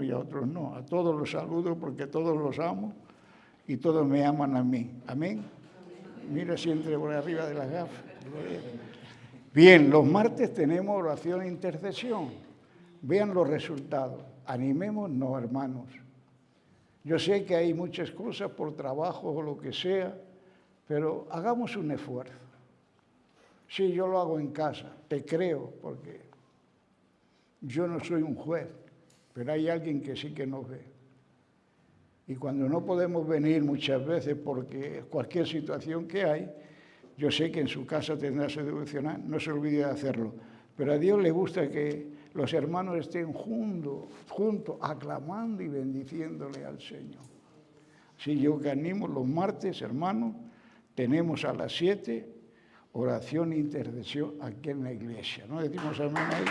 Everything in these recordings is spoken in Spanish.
y a otros no. A todos los saludo porque todos los amo y todos me aman a mí. Amén. Mira si entre por arriba de las gafas. Bien, los martes tenemos oración e intercesión. Vean los resultados. Animémonos, hermanos. Yo sé que hay muchas cosas por trabajo o lo que sea, pero hagamos un esfuerzo. Sí, yo lo hago en casa, te creo, porque yo no soy un juez, pero hay alguien que sí que nos ve. Y cuando no podemos venir muchas veces porque cualquier situación que hay, yo sé que en su casa tendrá su devocional, no se olvide de hacerlo. Pero a Dios le gusta que los hermanos estén juntos, aclamando y bendiciéndole al Señor. Sí, yo que animo los martes, hermanos, tenemos a las 7 oración e intercesión aquí en la iglesia. ¿No decimos amén ahí?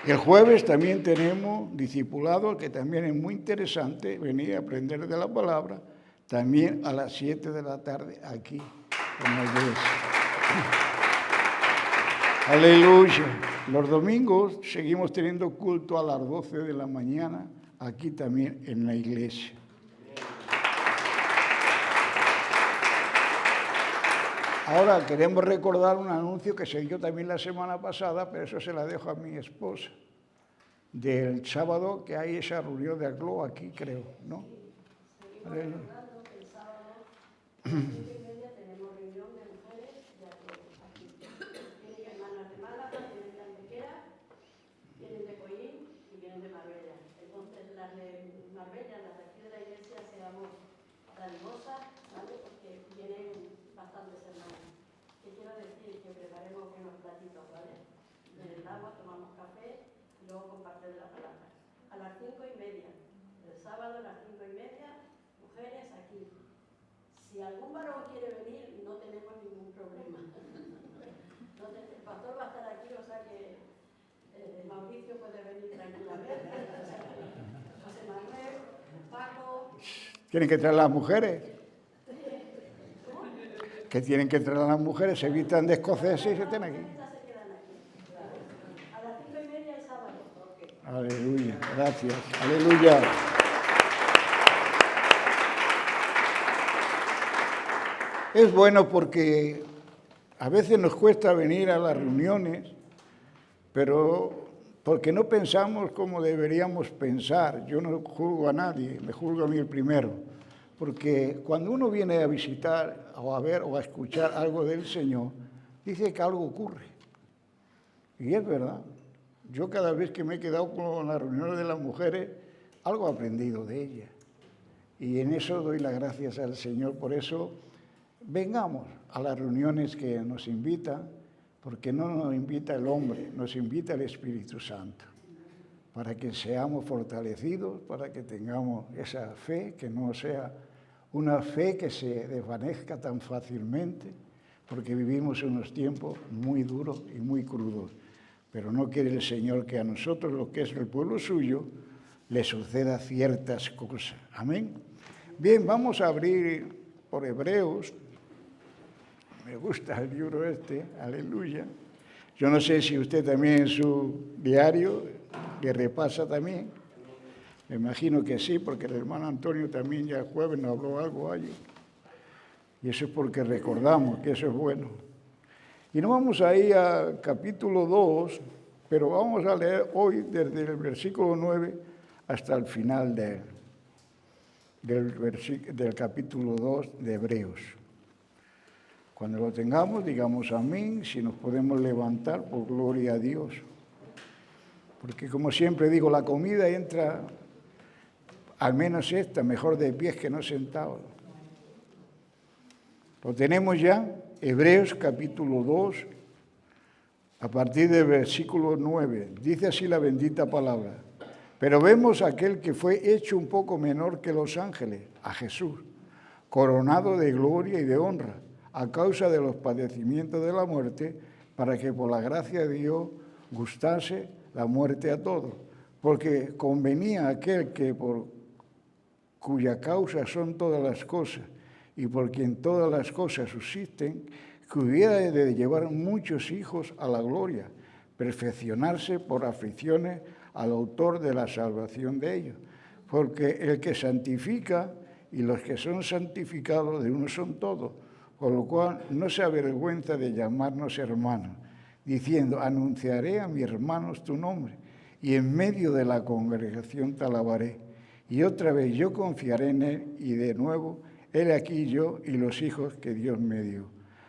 El jueves también tenemos discipulado, que también es muy interesante venir a aprender de la palabra, también a las 7 de la tarde aquí en la iglesia. Aleluya. Los domingos seguimos teniendo culto a las 12 de la mañana, aquí también en la iglesia. Ahora queremos recordar un anuncio que se dio también la semana pasada, pero eso se la dejo a mi esposa. Del sábado que hay esa reunión de ACLO aquí, creo, ¿no? Recordando que el sábado a las 7:30 tenemos reunión de mujeres de ACLO aquí. Tienen hermanas de Málaga, tienen de Antequera, vienen de Coín y vienen de Marbella. Entonces las de Marbella, las de aquí de la iglesia, seamos dadivosas, ¿vale? Porque vienen bastantes hermanas. ¿Qué quiero decir? Que preparemos unos platitos, ¿vale? En el agua tomamos café y luego compartir la palabra. A las 5:30, el sábado a las 5:30, mujeres aquí. Si algún varón quiere venir, no tenemos ningún problema. El pastor va a estar aquí, o sea que Mauricio puede venir tranquilamente. José Manuel, Paco. ¿Tienen que traer las mujeres? Que tienen que traer las mujeres, se evitan de escoceses y se estén aquí. A las 5:30 el sábado. Aleluya, gracias, aleluya. Es bueno porque a veces nos cuesta venir a las reuniones, pero porque no pensamos como deberíamos pensar. Yo no juzgo a nadie, me juzgo a mí el primero. Porque cuando uno viene a visitar o a ver o a escuchar algo del Señor, dice que algo ocurre. Y es verdad. Yo cada vez que me he quedado con las reuniones de las mujeres, algo he aprendido de ellas. Y en eso doy las gracias al Señor. Por eso vengamos a las reuniones que nos invitan, porque no nos invita el hombre, nos invita el Espíritu Santo, para que seamos fortalecidos, para que tengamos esa fe, que no sea una fe que se desvanezca tan fácilmente, porque vivimos unos tiempos muy duros y muy crudos. Pero no quiere el Señor que a nosotros, lo que es el pueblo suyo, le suceda ciertas cosas. Amén. Bien, vamos a abrir por Hebreos. Me gusta el libro este, aleluya. Yo no sé si usted también en su diario le repasa también. Me imagino que sí, porque el hermano Antonio también ya el jueves nos habló algo allí. Y eso es porque recordamos que eso es bueno. Y no vamos a ir al capítulo 2, pero vamos a leer hoy desde el versículo 9 hasta el final del capítulo 2 de Hebreos. Cuando lo tengamos, digamos amén, si nos podemos levantar, por gloria a Dios. Porque como siempre digo, la comida entra, al menos esta, mejor de pies que no sentado. Lo tenemos ya, Hebreos capítulo 2, a partir del versículo 9. Dice así la bendita palabra. Pero vemos a aquel que fue hecho un poco menor que los ángeles, a Jesús, coronado de gloria y de honra, a causa de los padecimientos de la muerte, para que por la gracia de Dios gustase la muerte a todos. Porque convenía a aquel que por cuya causa son todas las cosas, y por quien todas las cosas subsisten, que hubiera de llevar muchos hijos a la gloria, perfeccionarse por aflicciones al autor de la salvación de ellos. Porque el que santifica y los que son santificados de uno son todos, por lo cual no se avergüenza de llamarnos hermanos, diciendo, anunciaré a mis hermanos tu nombre, y en medio de la congregación te alabaré. Y otra vez yo confiaré en él, y de nuevo, él aquí yo y los hijos que Dios me dio.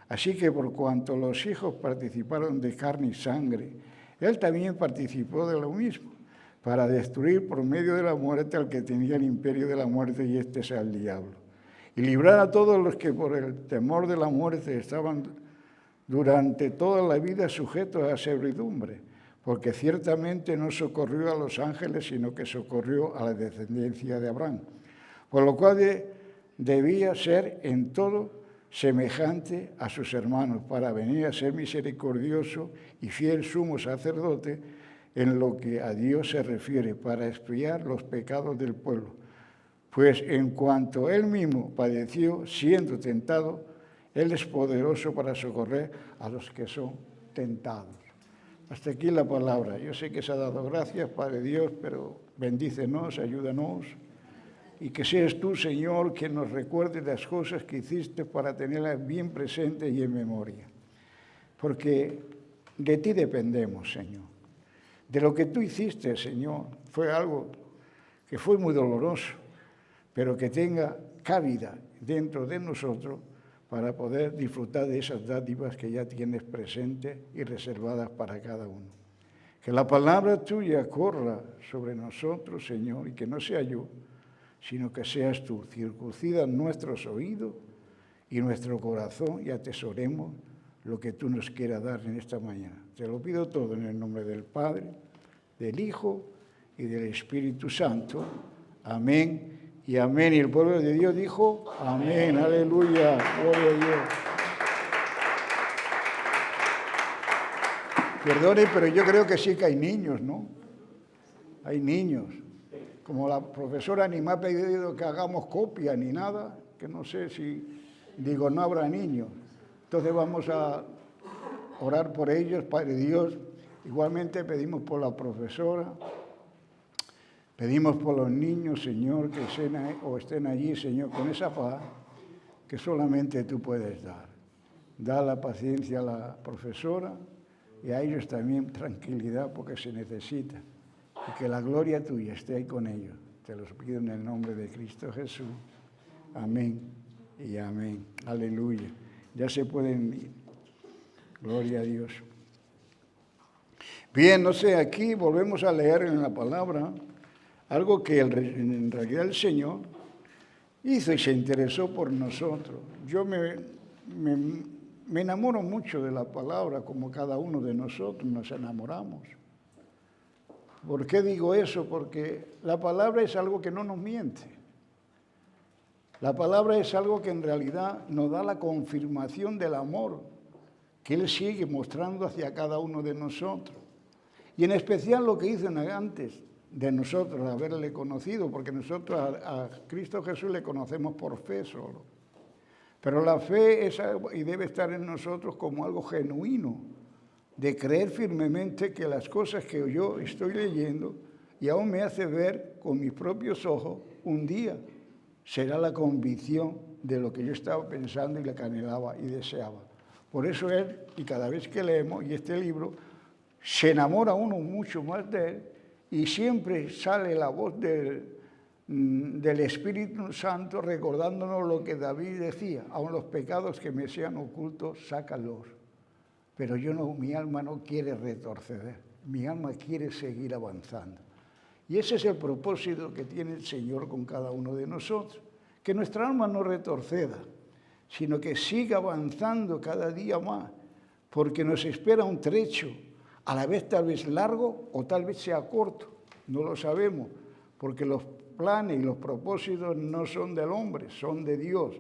Así que por cuanto los hijos participaron de carne y sangre, él también participó de lo mismo, para destruir por medio de la muerte al que tenía el imperio de la muerte, y este es el diablo, y librar a todos los que por el temor de la muerte estaban durante toda la vida sujetos a servidumbre, porque ciertamente no socorrió a los ángeles, sino que socorrió a la descendencia de Abraham, por lo cual debía ser en todo semejante a sus hermanos, para venir a ser misericordioso y fiel sumo sacerdote en lo que a Dios se refiere, para expiar los pecados del pueblo. Pues en cuanto él mismo padeció siendo tentado, él es poderoso para socorrer a los que son tentados. Hasta aquí la palabra. Yo sé que se ha dado gracias, Padre Dios, pero bendícenos, ayúdanos, y que seas tú, Señor, quien nos recuerde las cosas que hiciste para tenerlas bien presentes y en memoria. Porque de ti dependemos, Señor. De lo que tú hiciste, Señor, fue algo que fue muy doloroso, pero que tenga cabida dentro de nosotros para poder disfrutar de esas dádivas que ya tienes presentes y reservadas para cada uno. Que la palabra tuya corra sobre nosotros, Señor, y que no sea yo, sino que seas tú. Circuncida nuestros oídos y nuestro corazón y atesoremos lo que tú nos quieras dar en esta mañana. Te lo pido todo en el nombre del Padre, del Hijo y del Espíritu Santo. Amén y amén. Y el pueblo de Dios dijo, amén, aleluya, gloria a Dios. Perdone, pero yo creo que sí que hay niños, ¿no? Hay niños. Como la profesora ni me ha pedido que hagamos copia ni nada, que no sé si, digo, no habrá niños. Entonces vamos a orar por ellos, Padre Dios. Igualmente pedimos por la profesora, pedimos por los niños, Señor, que estén allí, Señor, con esa paz que solamente tú puedes dar. Da la paciencia a la profesora y a ellos también tranquilidad porque se necesita. Y que la gloria tuya esté ahí con ellos. Te los pido en el nombre de Cristo Jesús. Amén y amén. Aleluya. Ya se pueden ir. Gloria a Dios. Bien, no sé, aquí volvemos a leer en la palabra algo que en realidad el Señor hizo y se interesó por nosotros. Yo me enamoro mucho de la palabra, como cada uno de nosotros nos enamoramos. ¿Por qué digo eso? Porque la palabra es algo que no nos miente. La palabra es algo que en realidad nos da la confirmación del amor que Él sigue mostrando hacia cada uno de nosotros. Y en especial lo que hizo antes de nosotros, haberle conocido, porque nosotros a Cristo Jesús le conocemos por fe solo. Pero la fe es algo, y debe estar en nosotros como algo genuino, de creer firmemente que las cosas que yo estoy leyendo y aún me hace ver con mis propios ojos, un día será la convicción de lo que yo estaba pensando y lo que anhelaba y deseaba. Por eso él, y cada vez que leemos, y este libro, se enamora uno mucho más de él y siempre sale la voz del Espíritu Santo recordándonos lo que David decía, aun los pecados que me sean ocultos, sácalos. Pero mi alma no quiere retroceder, mi alma quiere seguir avanzando. Y ese es el propósito que tiene el Señor con cada uno de nosotros, que nuestra alma no retroceda, sino que siga avanzando cada día más, porque nos espera un trecho, a la vez tal vez largo o tal vez sea corto, no lo sabemos, porque los planes y los propósitos no son del hombre, son de Dios,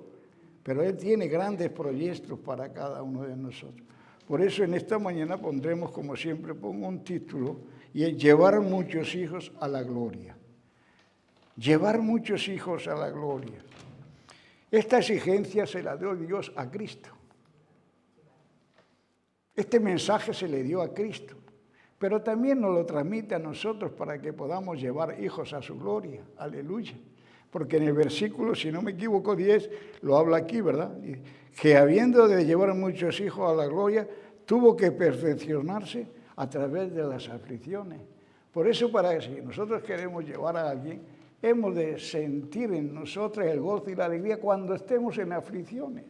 pero Él tiene grandes proyectos para cada uno de nosotros. Por eso en esta mañana pondremos, como siempre pongo un título, y es llevar muchos hijos a la gloria. Llevar muchos hijos a la gloria. Esta exigencia se la dio Dios a Cristo. Este mensaje se le dio a Cristo. pero también nos lo transmite a nosotros para que podamos llevar hijos a su gloria. Aleluya. Porque en el versículo, si no me equivoco, 10, lo habla aquí, ¿verdad? Que habiendo de llevar muchos hijos a la gloria, tuvo que perfeccionarse a través de las aflicciones. Por eso, para si nosotros queremos llevar a alguien, hemos de sentir en nosotros el gozo y la alegría cuando estemos en aflicciones.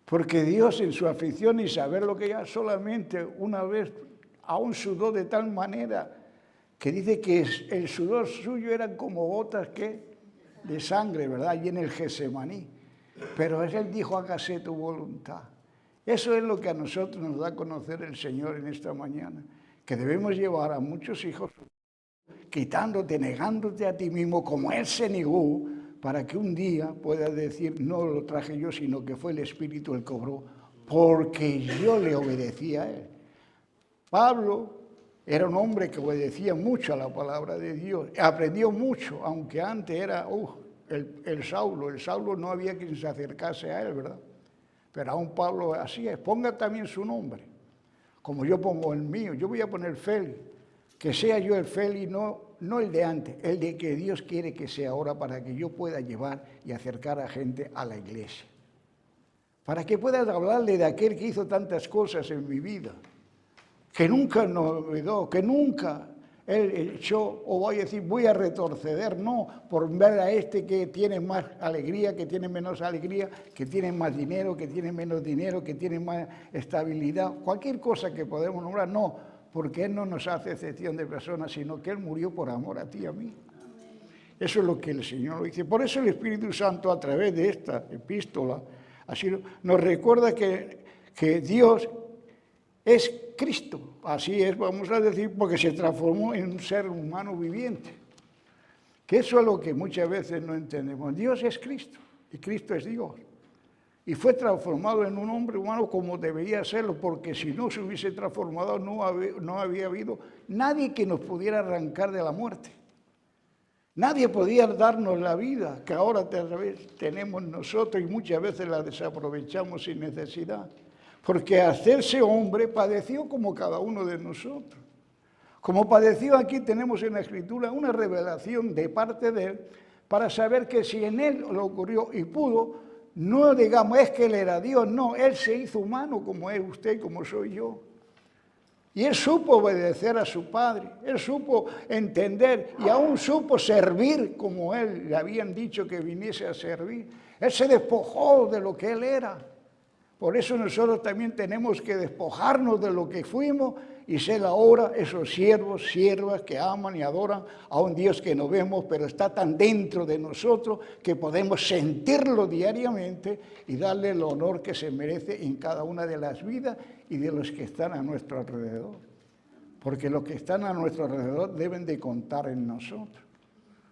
Porque Dios en su aflicción y saber lo que ya solamente una vez aún sudó de tal manera que dice que el sudor suyo eran como gotas de sangre, ¿verdad? Y en el Getsemaní. Pero Él dijo, hágase tu voluntad. Eso es lo que a nosotros nos da a conocer el Señor en esta mañana. Que debemos llevar a muchos hijos quitándote, negándote a ti mismo como Él se negó, para que un día puedas decir, no lo traje yo, sino que fue el Espíritu el que obró, porque yo le obedecí a Él. Pablo era un hombre que obedecía mucho a la palabra de Dios, aprendió mucho, aunque antes era el Saulo no había quien se acercase a él, ¿verdad? Pero aún Pablo así es, ponga también su nombre, como yo pongo el mío, yo voy a poner Félix, que sea yo el Félix, no el de antes, el de que Dios quiere que sea ahora para que yo pueda llevar y acercar a gente a la iglesia. Para que puedas hablarle de aquel que hizo tantas cosas en mi vida, que nunca nos olvidó, que nunca él echó, o voy a decir, voy a retroceder, no, por ver a este que tiene más alegría, que tiene menos alegría, que tiene más dinero, que tiene menos dinero, que tiene más estabilidad, cualquier cosa que podemos nombrar, no, porque Él no nos hace excepción de personas, sino que Él murió por amor a ti y a mí. Eso es lo que el Señor lo dice. Por eso el Espíritu Santo, a través de esta epístola, así nos recuerda que Dios es Cristo. Así es, vamos a decir, porque se transformó en un ser humano viviente. Que eso es lo que muchas veces no entendemos. Dios es Cristo y Cristo es Dios. Y fue transformado en un hombre humano como debería serlo, porque si no se hubiese transformado no había habido nadie que nos pudiera arrancar de la muerte. Nadie podía darnos la vida que ahora tenemos nosotros y muchas veces la desaprovechamos sin necesidad. Porque hacerse hombre padeció como cada uno de nosotros. Como padeció aquí tenemos en la Escritura una revelación de parte de Él para saber que si en Él lo ocurrió y pudo, no digamos es que Él era Dios, no, Él se hizo humano como es usted y como soy yo. Y Él supo obedecer a su Padre, Él supo entender y aún supo servir como Él le habían dicho que viniese a servir. Él se despojó de lo que Él era. Por eso nosotros también tenemos que despojarnos de lo que fuimos y ser ahora esos siervos, siervas que aman y adoran a un Dios que no vemos, pero está tan dentro de nosotros que podemos sentirlo diariamente y darle el honor que se merece en cada una de las vidas y de los que están a nuestro alrededor. Porque los que están a nuestro alrededor deben de contar en nosotros.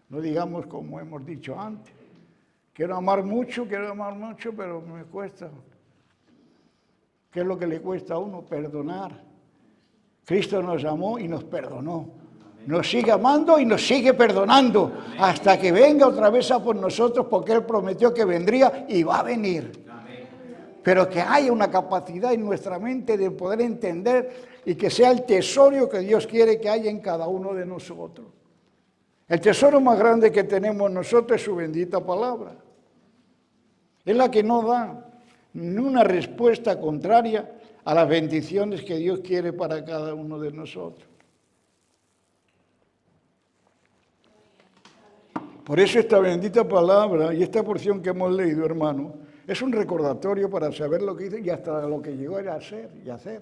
No digamos como hemos dicho antes. Quiero amar mucho, pero me cuesta. ¿Qué es lo que le cuesta a uno? Perdonar. Cristo nos amó y nos perdonó. Nos sigue amando y nos sigue perdonando hasta que venga otra vez a por nosotros, porque Él prometió que vendría y va a venir. Pero que haya una capacidad en nuestra mente de poder entender y que sea el tesoro que Dios quiere que haya en cada uno de nosotros. El tesoro más grande que tenemos nosotros es su bendita palabra. Es la que no da ni una respuesta contraria a las bendiciones que Dios quiere para cada uno de nosotros. Por eso esta bendita palabra y esta porción que hemos leído, hermano, es un recordatorio para saber lo que hizo y hasta lo que llegó a ser y hacer.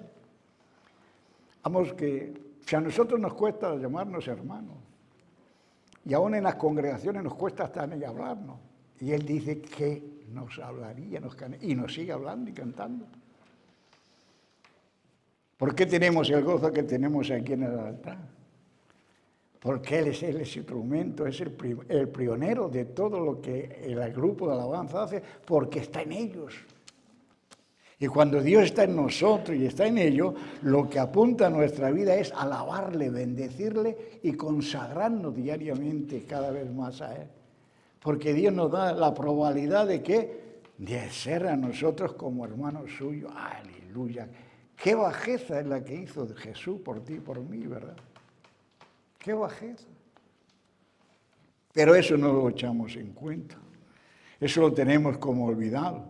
Vamos, que si a nosotros nos cuesta llamarnos hermanos, y aún en las congregaciones nos cuesta hasta ni hablarnos, y Él dice que nos hablaría, y nos sigue hablando y cantando. ¿Por qué tenemos el gozo que tenemos aquí en el altar? Porque Él es el instrumento, es el pionero de todo lo que el grupo de alabanza hace, porque está en ellos. Y cuando Dios está en nosotros y está en ellos, lo que apunta a nuestra vida es alabarle, bendecirle y consagrarnos diariamente cada vez más a Él. Porque Dios nos da la probabilidad de que de ser a nosotros como hermanos suyos, aleluya, Qué bajeza es la que hizo Jesús por ti y por mí, ¿verdad? Qué bajeza. Pero eso no lo echamos en cuenta. Eso lo tenemos como olvidado.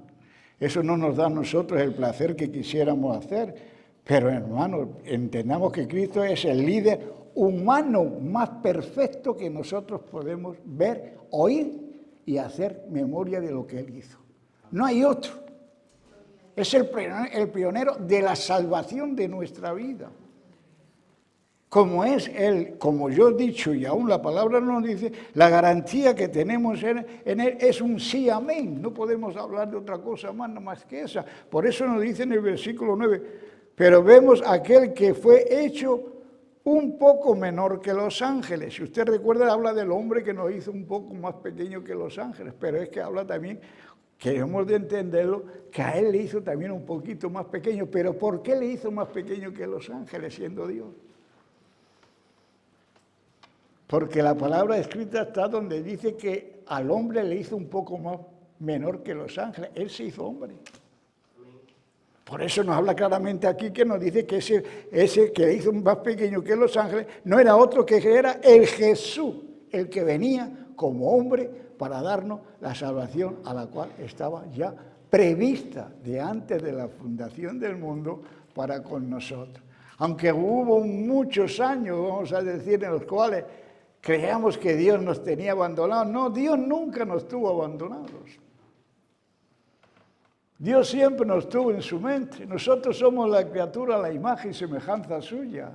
Eso no nos da a nosotros el placer que quisiéramos hacer. Pero hermanos, entendamos que Cristo es el líder humano más perfecto que nosotros podemos ver, oír y hacer memoria de lo que Él hizo. No hay otro. Es el pionero de la salvación de nuestra vida. Como es Él, como yo he dicho y aún la palabra nos dice, la garantía que tenemos en Él es un sí, amén. No podemos hablar de otra cosa más que esa. Por eso nos dice en el versículo 9, pero vemos aquel que fue hecho un poco menor que los ángeles. Si usted recuerda, habla del hombre que nos hizo un poco más pequeño que los ángeles, pero es que habla también, queremos de entenderlo, que a Él le hizo también un poquito más pequeño. Pero ¿por qué le hizo más pequeño que los ángeles siendo Dios? Porque la palabra escrita está donde dice que al hombre le hizo un poco más menor que los ángeles. Él se hizo hombre. Por eso nos habla claramente aquí que nos dice que ese que le hizo más pequeño que los ángeles no era otro que era el Jesús, el que venía como hombre para darnos la salvación a la cual estaba ya prevista de antes de la fundación del mundo para con nosotros. Aunque hubo muchos años, vamos a decir, en los cuales creíamos que Dios nos tenía abandonados. No, Dios nunca nos tuvo abandonados. Dios siempre nos tuvo en su mente. Nosotros somos la criatura a la imagen y semejanza suya.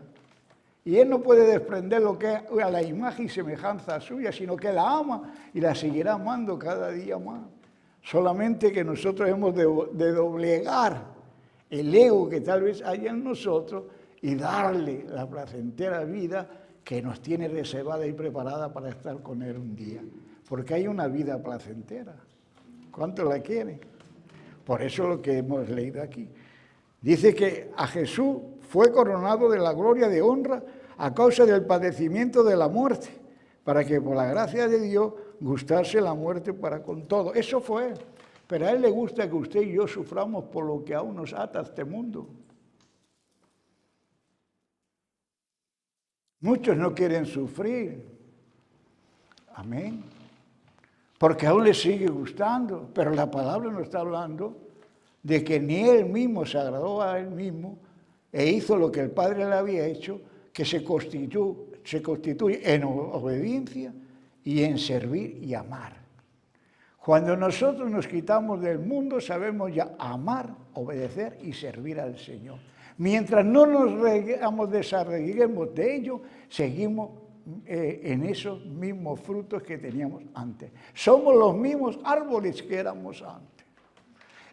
Y Él no puede desprender lo que es a la imagen y semejanza suya, sino que la ama y la seguirá amando cada día más. Solamente que nosotros hemos de doblegar el ego que tal vez hay en nosotros y darle la placentera vida que nos tiene reservada y preparada para estar con Él un día. Porque hay una vida placentera. ¿Cuánto la quieren? Por eso lo que hemos leído aquí. Dice que a Jesús fue coronado de la gloria de honra a causa del padecimiento de la muerte, para que por la gracia de Dios gustase la muerte para con todo. Eso fue. Pero a Él le gusta que usted y yo suframos por lo que aún nos ata a este mundo. Muchos no quieren sufrir. Amén. Porque aún les sigue gustando. Pero la palabra nos está hablando de que ni Él mismo se agradó a Él mismo e hizo lo que el Padre le había hecho, que se constituye en obediencia y en servir y amar. Cuando nosotros nos quitamos del mundo, sabemos ya amar, obedecer y servir al Señor. Mientras no nos desarreguemos de ello, seguimos en esos mismos frutos que teníamos antes. Somos los mismos árboles que éramos antes.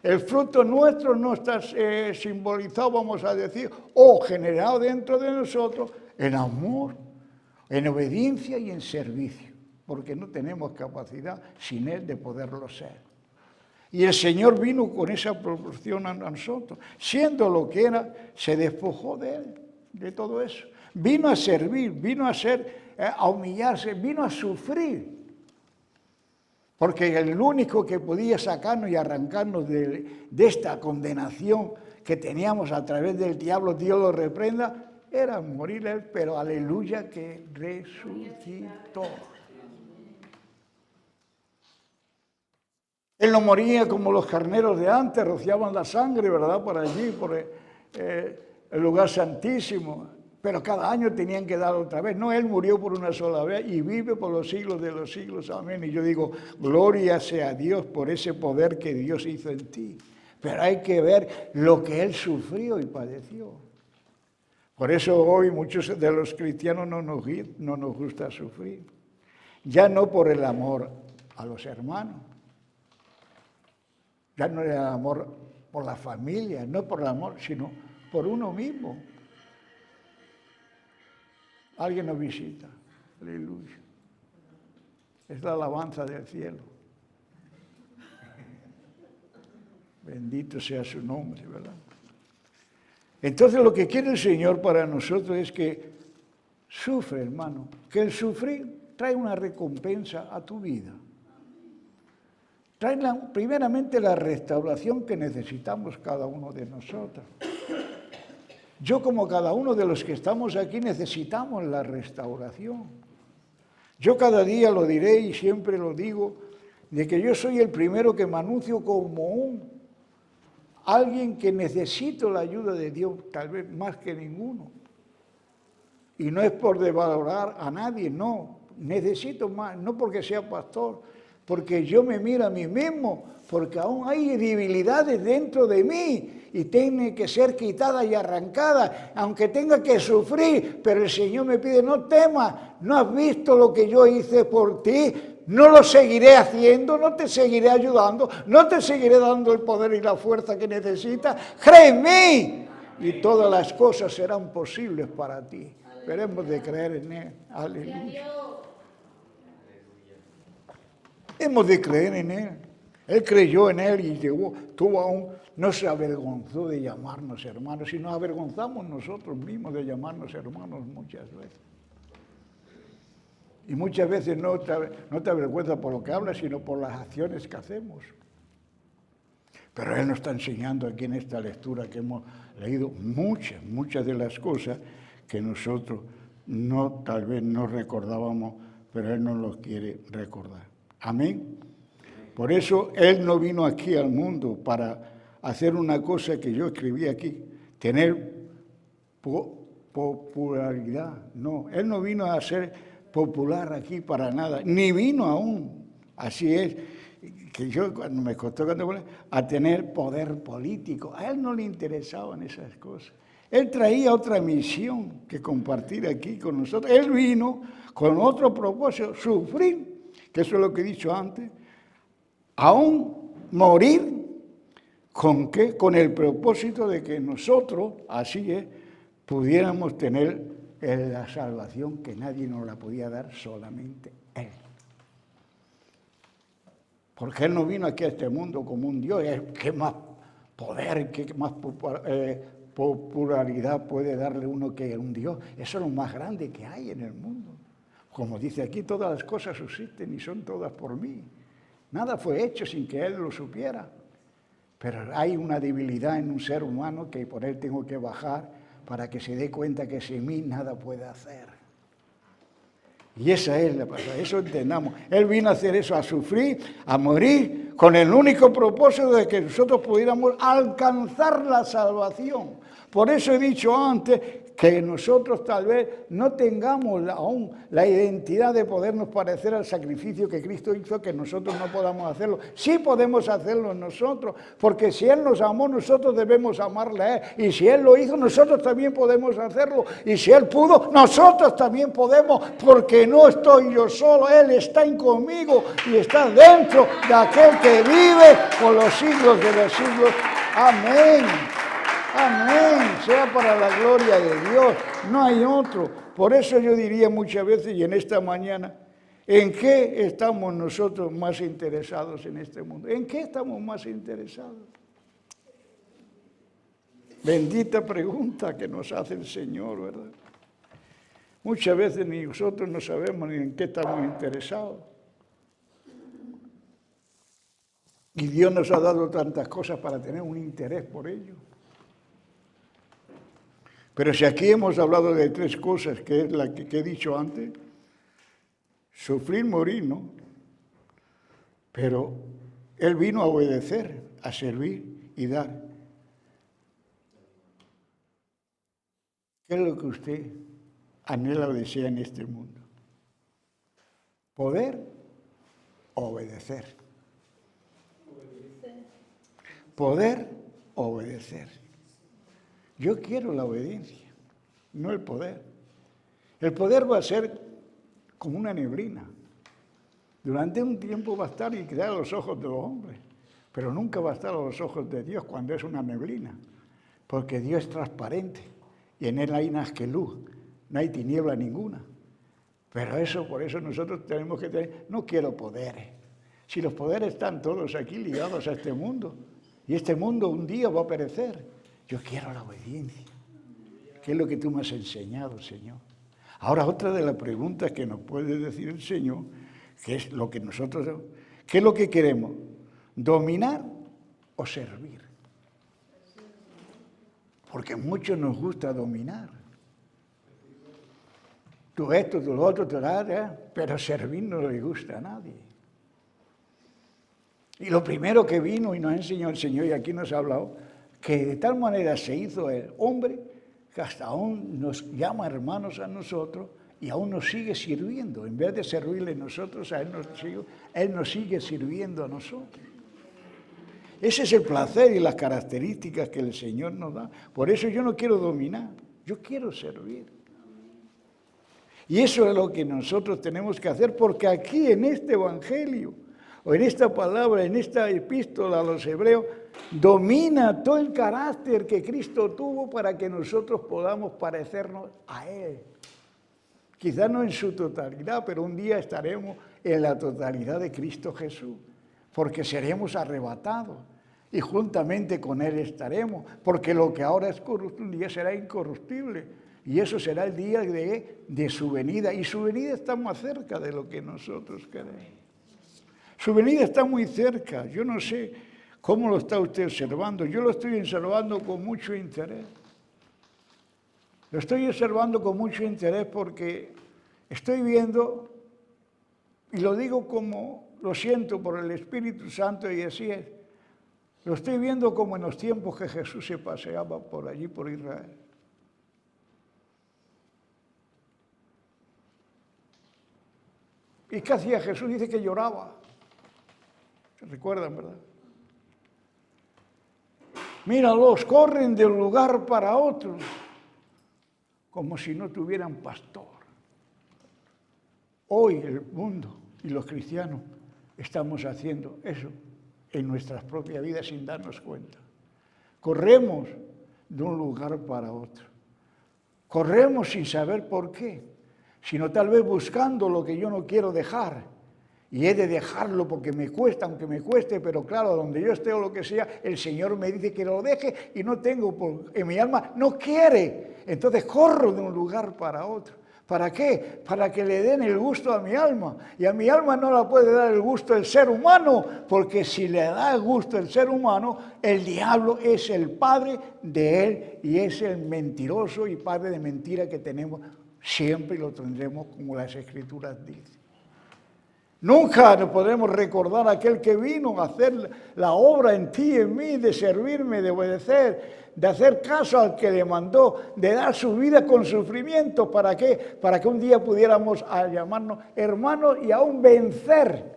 El fruto nuestro no está simbolizado, vamos a decir, o generado dentro de nosotros en amor, en obediencia y en servicio, porque no tenemos capacidad sin Él de poderlo ser. Y el Señor vino con esa proporción a nosotros. Siendo lo que era, se despojó de Él, de todo eso. Vino a servir, vino a humillarse, vino a sufrir. Porque el único que podía sacarnos y arrancarnos de esta condenación que teníamos a través del diablo, Dios lo reprenda, era morir Él, pero aleluya que resucitó. Él no moría como los carneros de antes, rociaban la sangre, ¿verdad?, por allí, por el lugar santísimo. Pero cada año tenían que dar otra vez. No, Él murió por una sola vez y vive por los siglos de los siglos. Amén. Y yo digo, gloria sea a Dios por ese poder que Dios hizo en ti. Pero hay que ver lo que Él sufrió y padeció. Por eso hoy muchos de los cristianos no nos gusta sufrir. Ya no por el amor a los hermanos. Ya no es el amor por la familia, no por el amor, sino por uno mismo. Alguien nos visita, aleluya. Es la alabanza del cielo. Bendito sea su nombre, ¿verdad? Entonces lo que quiere el Señor para nosotros es que sufre, hermano, que el sufrir trae una recompensa a tu vida. Trae primeramente la restauración que necesitamos cada uno de nosotros. Yo, como cada uno de los que estamos aquí, necesitamos la restauración. Yo cada día lo diré y siempre lo digo, de que yo soy el primero que me anuncio como alguien que necesito la ayuda de Dios, tal vez más que ninguno. Y no es por devalorar a nadie, no. Necesito más, no porque sea pastor, porque yo me miro a mí mismo, porque aún hay debilidades dentro de mí y tiene que ser quitada y arrancada, aunque tenga que sufrir, pero el Señor me pide, no temas, no has visto lo que yo hice por ti, no lo seguiré haciendo, no te seguiré ayudando, no te seguiré dando el poder y la fuerza que necesitas, cree en mí y todas las cosas serán posibles para ti. Esperemos de creer en Él. Aleluya. Hemos de creer en Él. Él creyó en Él y tuvo aún, no se avergonzó de llamarnos hermanos, y nos avergonzamos nosotros mismos de llamarnos hermanos muchas veces. Y muchas veces no te avergüenzas por lo que hablas, sino por las acciones que hacemos. Pero Él nos está enseñando aquí en esta lectura que hemos leído muchas de las cosas que nosotros tal vez no recordábamos, pero Él nos los quiere recordar. Amén. Por eso Él no vino aquí al mundo para hacer una cosa que yo escribí aquí, tener popularidad. No, Él no vino a ser popular aquí para nada, ni vino aún. Así es, que yo cuando me costó a tener poder político. A Él no le interesaban esas cosas. Él traía otra misión que compartir aquí con nosotros. Él vino con otro propósito, sufrir, que eso es lo que he dicho antes, aún morir, ¿con qué? Con el propósito de que nosotros, así es, pudiéramos tener la salvación que nadie nos la podía dar, solamente Él. Porque Él no vino aquí a este mundo como un Dios, ¿qué más poder, qué más popularidad puede darle uno que un Dios? Eso es lo más grande que hay en el mundo. Como dice aquí, todas las cosas existen y son todas por mí. Nada fue hecho sin que Él lo supiera. Pero hay una debilidad en un ser humano que por Él tengo que bajar para que se dé cuenta que sin mí nada puede hacer. Y esa es la palabra, eso entendamos. Él vino a hacer eso, a sufrir, a morir, con el único propósito de que nosotros pudiéramos alcanzar la salvación. Por eso he dicho antes que nosotros tal vez no tengamos aún la identidad de podernos parecer al sacrificio que Cristo hizo, que nosotros no podamos hacerlo. Sí podemos hacerlo nosotros, porque si Él nos amó, nosotros debemos amarle a Él. Y si Él lo hizo, nosotros también podemos hacerlo. Y si Él pudo, nosotros también podemos, porque no estoy yo solo, Él está conmigo y está dentro de aquel que vive por los siglos de los siglos. Amén. Amén, sea para la gloria de Dios, no hay otro. Por eso yo diría muchas veces, y en esta mañana, ¿en qué estamos nosotros más interesados en este mundo? ¿En qué estamos más interesados? Bendita pregunta que nos hace el Señor, ¿verdad? Muchas veces ni nosotros no sabemos ni en qué estamos interesados. Y Dios nos ha dado tantas cosas para tener un interés por ello. Pero si aquí hemos hablado de tres cosas, que es la que he dicho antes, sufrir, morir, ¿no? Pero Él vino a obedecer, a servir y dar. ¿Qué es lo que usted anhela o desea en este mundo? ¿Poder o obedecer? Poder o obedecer. Yo quiero la obediencia, no el poder. El poder va a ser como una neblina. Durante un tiempo va a estar y quedar a los ojos de los hombres, pero nunca va a estar a los ojos de Dios cuando es una neblina, porque Dios es transparente y en Él hay más que luz, no hay tiniebla ninguna. Pero por eso nosotros tenemos que tener, no quiero poderes. Si los poderes están todos aquí ligados a este mundo, y este mundo un día va a perecer. Yo quiero la obediencia, que es lo que tú me has enseñado, Señor. Ahora, otra de las preguntas que nos puede decir el Señor, que es lo que nosotros, ¿qué es lo que queremos? ¿Dominar o servir? Porque a muchos nos gusta dominar. Tú esto, tú lo otro, tú nada, pero servir no le gusta a nadie. Y lo primero que vino y nos enseñó el Señor, y aquí nos ha hablado, que de tal manera se hizo el hombre, que hasta aún nos llama hermanos a nosotros y aún nos sigue sirviendo. En vez de servirle nosotros, a Él nos sigue sirviendo a nosotros. Ese es el placer y las características que el Señor nos da. Por eso yo no quiero dominar, yo quiero servir. Y eso es lo que nosotros tenemos que hacer, porque aquí en este Evangelio, o en esta palabra, en esta epístola a los hebreos, domina todo el carácter que Cristo tuvo para que nosotros podamos parecernos a Él. Quizás no en su totalidad, pero un día estaremos en la totalidad de Cristo Jesús, porque seremos arrebatados y juntamente con Él estaremos, porque lo que ahora es corruptible un día será incorruptible. Y eso será el día de su venida. Y su venida está más cerca de lo que nosotros queremos. Su venida está muy cerca. Yo no sé cómo lo está usted observando. Yo lo estoy observando con mucho interés. Lo estoy observando con mucho interés porque estoy viendo, y lo digo como lo siento por el Espíritu Santo y así es, lo estoy viendo como en los tiempos que Jesús se paseaba por allí, por Israel. ¿Y qué hacía Jesús? Dice que lloraba. ¿Se recuerdan, verdad? Míralos, corren de un lugar para otro, como si no tuvieran pastor. Hoy el mundo y los cristianos estamos haciendo eso en nuestras propias vidas sin darnos cuenta. Corremos de un lugar para otro. Corremos sin saber por qué, sino tal vez buscando lo que yo no quiero dejar. Y he de dejarlo porque me cuesta, aunque me cueste, pero claro, donde yo esté o lo que sea, el Señor me dice que lo deje y no tengo, en mi alma no quiere. Entonces corro de un lugar para otro. ¿Para qué? Para que le den el gusto a mi alma. Y a mi alma no la puede dar el gusto el ser humano, porque si le da el gusto el ser humano, el diablo es el padre de él y es el mentiroso y padre de mentira que tenemos siempre y lo tendremos como las Escrituras dicen. Nunca nos podremos recordar a aquel que vino a hacer la obra en ti y en mí, de servirme, de obedecer, de hacer caso al que le mandó, de dar su vida con sufrimiento. ¿Para qué? Para que un día pudiéramos llamarnos hermanos y aún vencer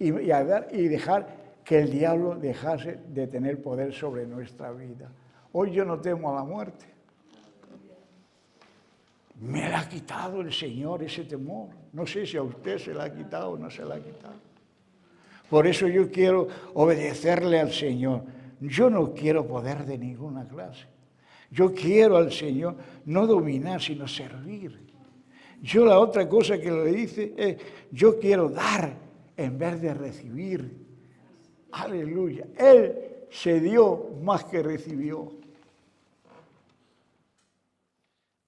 y dejar que el diablo dejase de tener poder sobre nuestra vida. Hoy yo no temo a la muerte. Me la ha quitado el Señor ese temor. No sé si a usted se la ha quitado o no se la ha quitado. Por eso yo quiero obedecerle al Señor. Yo no quiero poder de ninguna clase. Yo quiero al Señor no dominar, sino servir. Yo la otra cosa que le dice es, yo quiero dar en vez de recibir. Aleluya. Él se dio más que recibió.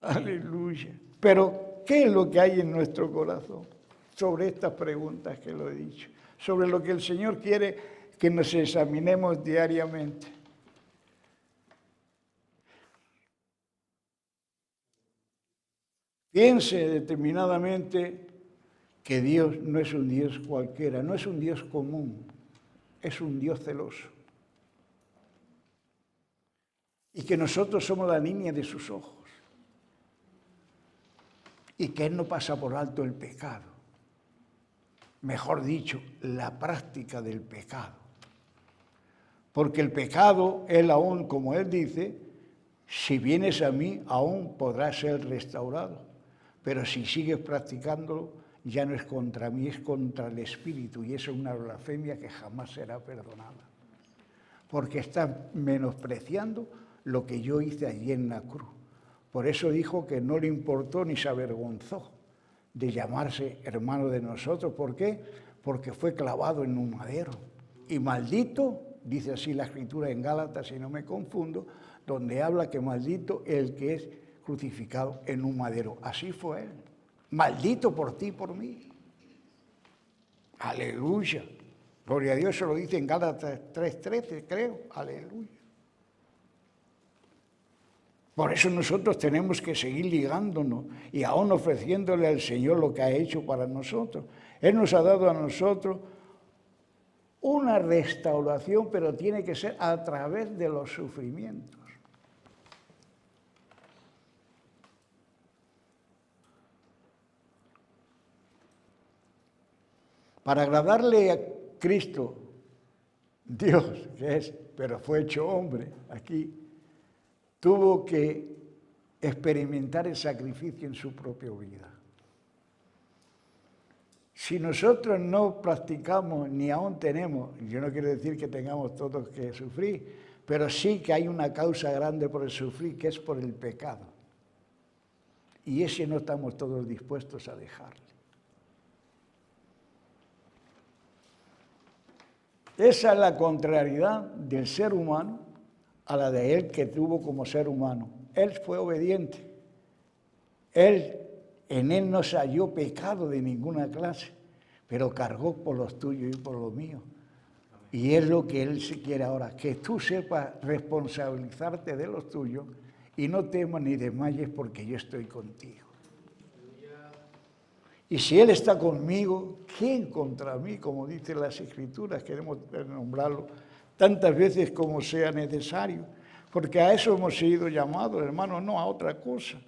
Aleluya. Pero, ¿qué es lo que hay en nuestro corazón sobre estas preguntas que lo he dicho? Sobre lo que el Señor quiere que nos examinemos diariamente. Piense determinadamente que Dios no es un Dios cualquiera, no es un Dios común, es un Dios celoso. Y que nosotros somos la niña de sus ojos. Y que Él no pasa por alto el pecado. Mejor dicho, la práctica del pecado. Porque el pecado, Él aún, como Él dice, si vienes a mí, aún podrás ser restaurado. Pero si sigues practicándolo, ya no es contra mí, es contra el Espíritu. Y eso es una blasfemia que jamás será perdonada. Porque estás menospreciando lo que yo hice allí en la cruz. Por eso dijo que no le importó ni se avergonzó de llamarse hermano de nosotros. ¿Por qué? Porque fue clavado en un madero. Y maldito, dice así la Escritura en Gálatas, si no me confundo, donde habla que maldito el que es crucificado en un madero. Así fue Él. Maldito por ti y por mí. Aleluya. Gloria a Dios, se lo dice en Gálatas 3:13, creo. Aleluya. Por eso nosotros tenemos que seguir ligándonos y aún ofreciéndole al Señor lo que ha hecho para nosotros. Él nos ha dado a nosotros una restauración, pero tiene que ser a través de los sufrimientos. Para agradarle a Cristo, Dios, que es, pero fue hecho hombre aquí, tuvo que experimentar el sacrificio en su propia vida. Si nosotros no practicamos ni aún tenemos, yo no quiero decir que tengamos todos que sufrir, pero sí que hay una causa grande por el sufrir, que es por el pecado. Y ese no estamos todos dispuestos a dejarle. Esa es la contrariedad del ser humano a la de él que tuvo como ser humano. Él fue obediente. En él no se halló pecado de ninguna clase, pero cargó por los tuyos y por los míos. Y es lo que él quiere ahora, que tú sepas responsabilizarte de los tuyos y no temas ni desmayes porque yo estoy contigo. Y si Él está conmigo, ¿quién contra mí? Como dicen las Escrituras, queremos nombrarlo tantas veces como sea necesario, porque a eso hemos sido llamados, hermanos, no a otra cosa.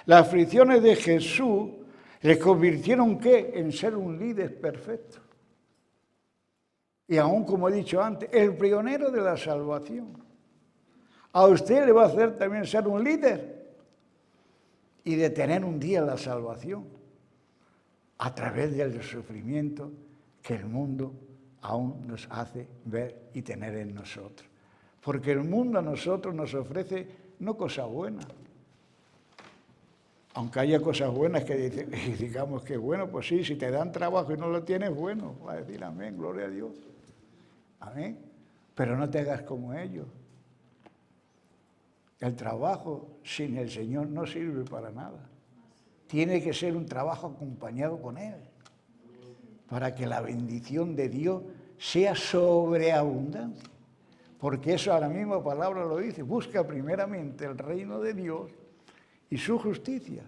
Las aflicciones de Jesús le convirtieron, ¿qué? En ser un líder perfecto. Y aún, como he dicho antes, el pionero de la salvación. A usted le va a hacer también ser un líder y de tener un día la salvación, a través del sufrimiento que el mundo aún nos hace ver y tener en nosotros. Porque el mundo a nosotros nos ofrece no cosas buenas. Aunque haya cosas buenas que digamos que bueno, pues sí, si te dan trabajo y no lo tienes, bueno, va a decir amén, gloria a Dios. Amén. Pero no te hagas como ellos. El trabajo sin el Señor no sirve para nada. Tiene que ser un trabajo acompañado con Él, para que la bendición de Dios sea sobreabundante. Porque eso a la misma palabra lo dice, busca primeramente el reino de Dios y su justicia,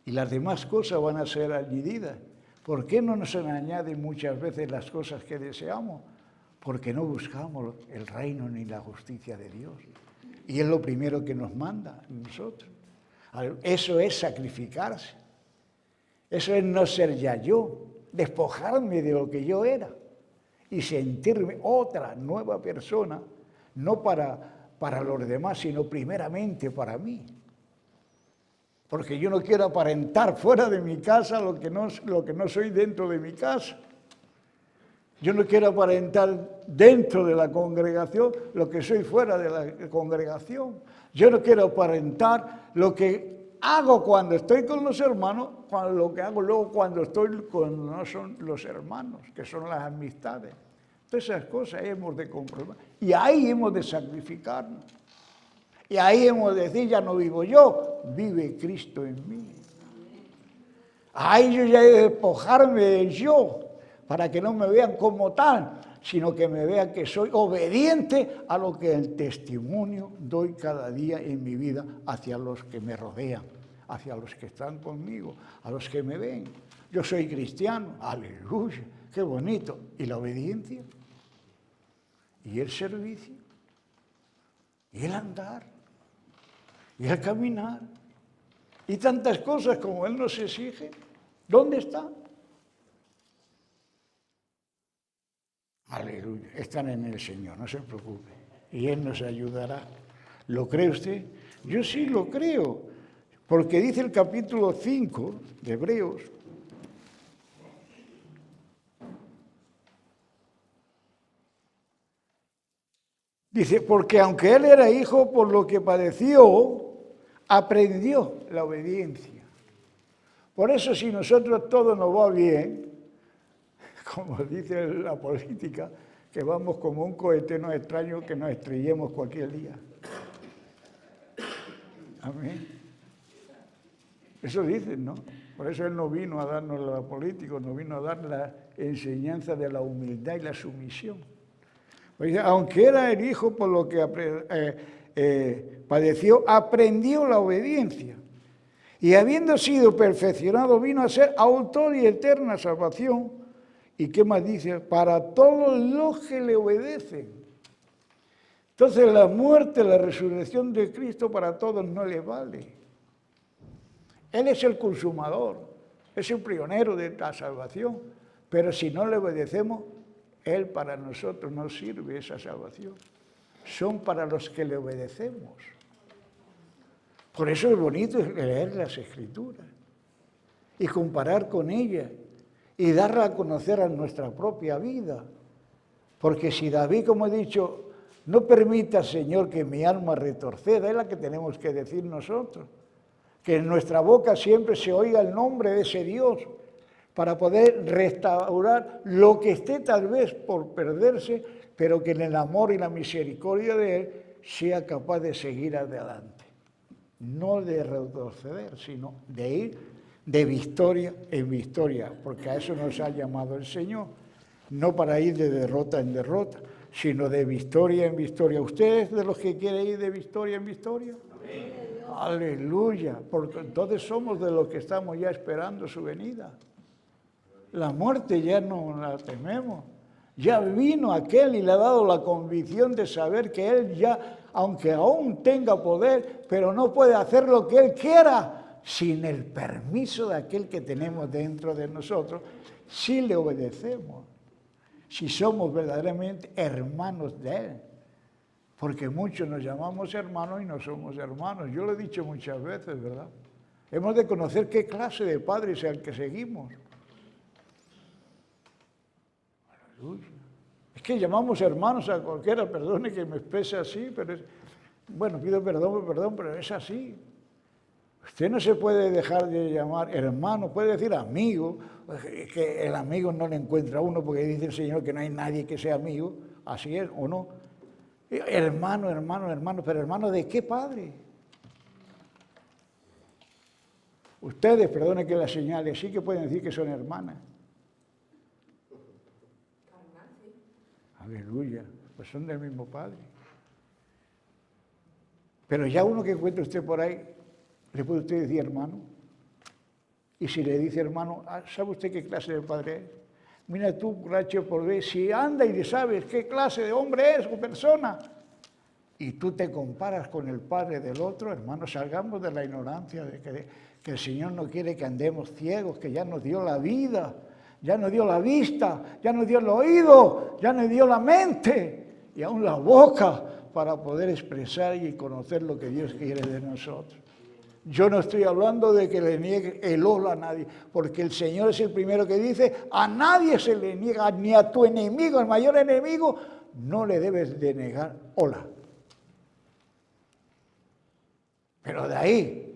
y las demás cosas van a ser añadidas. ¿Por qué no nos añaden muchas veces las cosas que deseamos? Porque no buscamos el reino ni la justicia de Dios. Y es lo primero que nos manda a nosotros. Eso es sacrificarse. Eso es no ser ya yo, despojarme de lo que yo era y sentirme otra nueva persona, no para los demás, sino primeramente para mí. Porque yo no quiero aparentar fuera de mi casa lo que no soy dentro de mi casa. Yo no quiero aparentar dentro de la congregación lo que soy fuera de la congregación. Yo no quiero aparentar lo que hago cuando estoy con los hermanos, lo que hago luego cuando no son los hermanos, que son las amistades. Todas esas cosas hemos de comprobar. Y ahí hemos de sacrificarnos. Y ahí hemos de decir, ya no vivo yo, vive Cristo en mí. Ahí yo ya he de despojarme de yo, para que no me vean como tal, sino que me vean que soy obediente a lo que el testimonio doy cada día en mi vida hacia los que me rodean, hacia los que están conmigo, a los que me ven. Yo soy cristiano, aleluya, qué bonito. ¿Y la obediencia? ¿Y el servicio? ¿Y el andar? ¿Y el caminar? Y tantas cosas como Él nos exige. ¿Dónde está? Aleluya, están en el Señor, no se preocupe. Y Él nos ayudará. ¿Lo cree usted? Yo sí lo creo, porque dice el capítulo 5 de Hebreos, dice, porque aunque Él era hijo, por lo que padeció, aprendió la obediencia. Por eso si nosotros todo nos va bien, como dice la política, que vamos como un cohete, no es extraño que nos estrellemos cualquier día. Amén. Eso dicen, ¿no? Por eso Él no vino a darnos la política, nos vino a dar la enseñanza de la humildad y la sumisión. Oye, aunque era el hijo, por lo que padeció, aprendió la obediencia. Y habiendo sido perfeccionado, vino a ser autor y eterna salvación. ¿Y qué más dice? Para todos los que le obedecen. Entonces la muerte, la resurrección de Cristo para todos no le vale. Él es el consumador, es el pionero de la salvación. Pero si no le obedecemos, Él para nosotros no sirve esa salvación. Son para los que le obedecemos. Por eso es bonito leer las Escrituras y comparar con ellas y darla a conocer a nuestra propia vida. Porque si David, como he dicho, no permita, Señor, que mi alma retorceda, es la que tenemos que decir nosotros. Que en nuestra boca siempre se oiga el nombre de ese Dios para poder restaurar lo que esté tal vez por perderse, pero que en el amor y la misericordia de Él sea capaz de seguir adelante. No de retroceder, sino de ir de victoria en victoria, porque a eso nos ha llamado el Señor, no para ir de derrota en derrota, sino de victoria en victoria. ¿Usted es de los que quiere ir de victoria en victoria? Amén. Aleluya, porque entonces somos de los que estamos ya esperando su venida. La muerte ya no la tememos. Ya vino aquel y le ha dado la convicción de saber que Él ya, aunque aún tenga poder, pero no puede hacer lo que Él quiera sin el permiso de aquel que tenemos dentro de nosotros, si le obedecemos, si somos verdaderamente hermanos de Él. Porque muchos nos llamamos hermanos y no somos hermanos. Yo lo he dicho muchas veces, ¿verdad? Hemos de conocer qué clase de Padre es el que seguimos. Es que llamamos hermanos a cualquiera, perdone que me exprese así, pero bueno, pido perdón, pero es así. Usted no se puede dejar de llamar hermano, puede decir amigo, que el amigo no le encuentra a uno porque dice el Señor que no hay nadie que sea amigo, así es o no. Hermano, pero hermano ¿de qué padre? Ustedes, perdone que la señale, sí que pueden decir que son hermanas. Aleluya, pues son del mismo Padre. Pero ya uno que encuentre usted por ahí, ¿le puede usted decir hermano? Y si le dice hermano, ¿sabe usted qué clase de padre es? Mira tú, Racho, por ver, si anda y sabes qué clase de hombre es o persona, y tú te comparas con el padre del otro, hermano, salgamos de la ignorancia de que el Señor no quiere que andemos ciegos, que ya nos dio la vida, ya nos dio la vista, ya nos dio el oído, ya nos dio la mente y aún la boca para poder expresar y conocer lo que Dios quiere de nosotros. Yo no estoy hablando de que le niegue el hola a nadie, porque el Señor es el primero que dice, a nadie se le niega, ni a tu enemigo, el mayor enemigo, no le debes de negar hola. Pero de ahí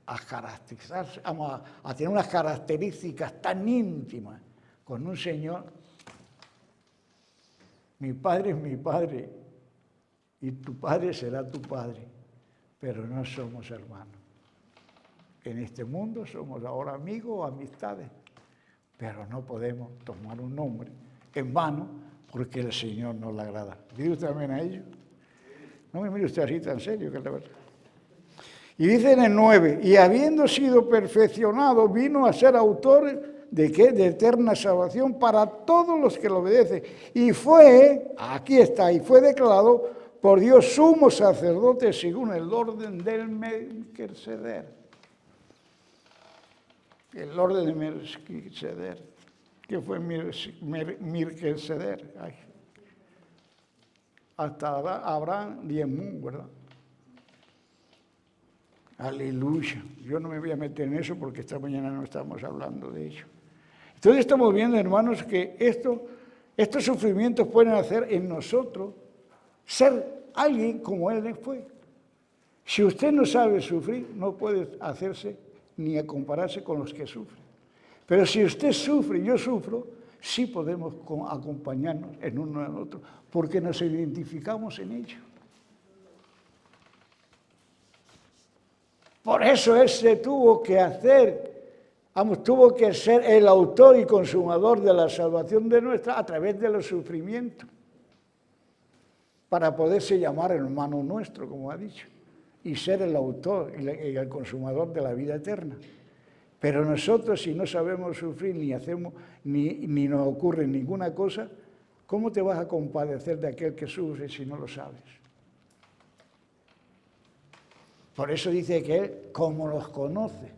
a caracterizarse, a tener unas características tan íntimas con un Señor, mi Padre es mi Padre y tu Padre será tu Padre, pero no somos hermanos. En este mundo somos ahora amigos o amistades, pero no podemos tomar un nombre en vano porque el Señor no le agrada. ¿Dice usted también a ello? No me mire usted así tan serio, que es la verdad. Y dice en el 9, y habiendo sido perfeccionado, vino a ser autor ¿de qué? De eterna salvación para todos los que lo obedecen. Y fue, aquí está, y fue declarado por Dios sumo sacerdote según el orden del Melquisedec. El orden de Melquisedec. ¿Qué fue Melquisedec? Hasta Abraham 10.000, ¿verdad? Aleluya. Yo no me voy a meter en eso porque esta mañana no estamos hablando de ello. Entonces estamos viendo, hermanos, que estos sufrimientos pueden hacer en nosotros ser alguien como Él fue. Si usted no sabe sufrir, no puede hacerse ni a compararse con los que sufren. Pero si usted sufre y yo sufro, sí podemos acompañarnos en uno en el otro, porque nos identificamos en ello. Por eso Él se tuvo que tuvo que ser el autor y consumador de la salvación de nuestra a través de los sufrimientos. para poderse llamar hermano nuestro, como ha dicho, y ser el autor y el consumador de la vida eterna. Pero nosotros, si no sabemos sufrir ni nos ocurre ninguna cosa, ¿cómo te vas a compadecer de aquel que sufre si no lo sabes? Por eso dice que Él, como los conoce,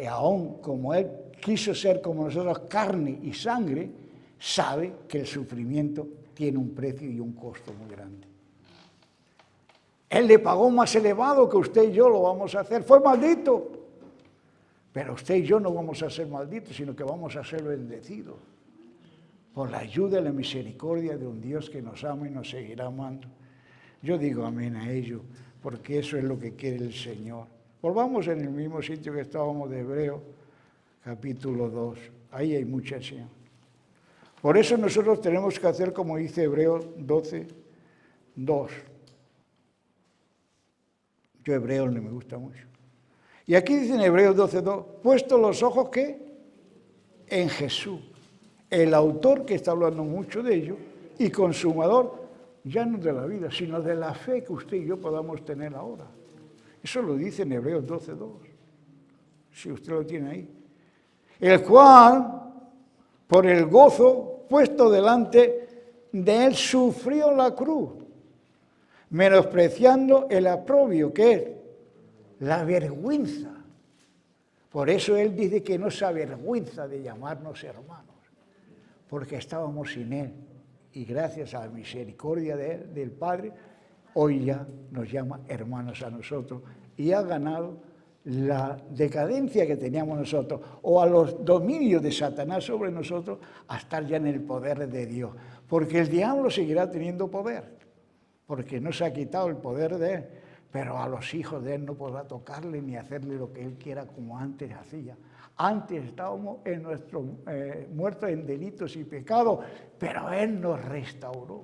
aún como Él quiso ser como nosotros, carne y sangre, sabe que el sufrimiento tiene un precio y un costo muy grande. Él le pagó más elevado que usted y yo lo vamos a hacer. Fue maldito. Pero usted y yo no vamos a ser malditos, sino que vamos a ser bendecidos por la ayuda y la misericordia de un Dios que nos ama y nos seguirá amando. Yo digo amén a ello, porque eso es lo que quiere el Señor. Volvamos en el mismo sitio que estábamos de Hebreos, capítulo 2. Ahí hay mucha acción. Por eso nosotros tenemos que hacer como dice Hebreos 12, 2. Yo Hebreos no me gusta mucho. Y aquí dice en Hebreos 12, 2, puesto los ojos, ¿qué? En Jesús, el autor que está hablando mucho de ello y consumador, ya no de la vida, sino de la fe que usted y yo podamos tener ahora. Eso lo dice en Hebreos 12, 2, si usted lo tiene ahí. El cual, por el gozo puesto delante de él, sufrió la cruz, menospreciando el oprobio que es la vergüenza. Por eso él dice que no se avergüenza de llamarnos hermanos, porque estábamos sin él. Y gracias a la misericordia de él, del Padre, hoy ya nos llama hermanos a nosotros y ha ganado la decadencia que teníamos nosotros o a los dominios de Satanás sobre nosotros a estar ya en el poder de Dios. Porque el diablo seguirá teniendo poder, porque no se ha quitado el poder de él, pero a los hijos de él no podrá tocarle ni hacerle lo que él quiera como antes hacía. Antes estábamos muertos en delitos y pecados, pero él nos restauró.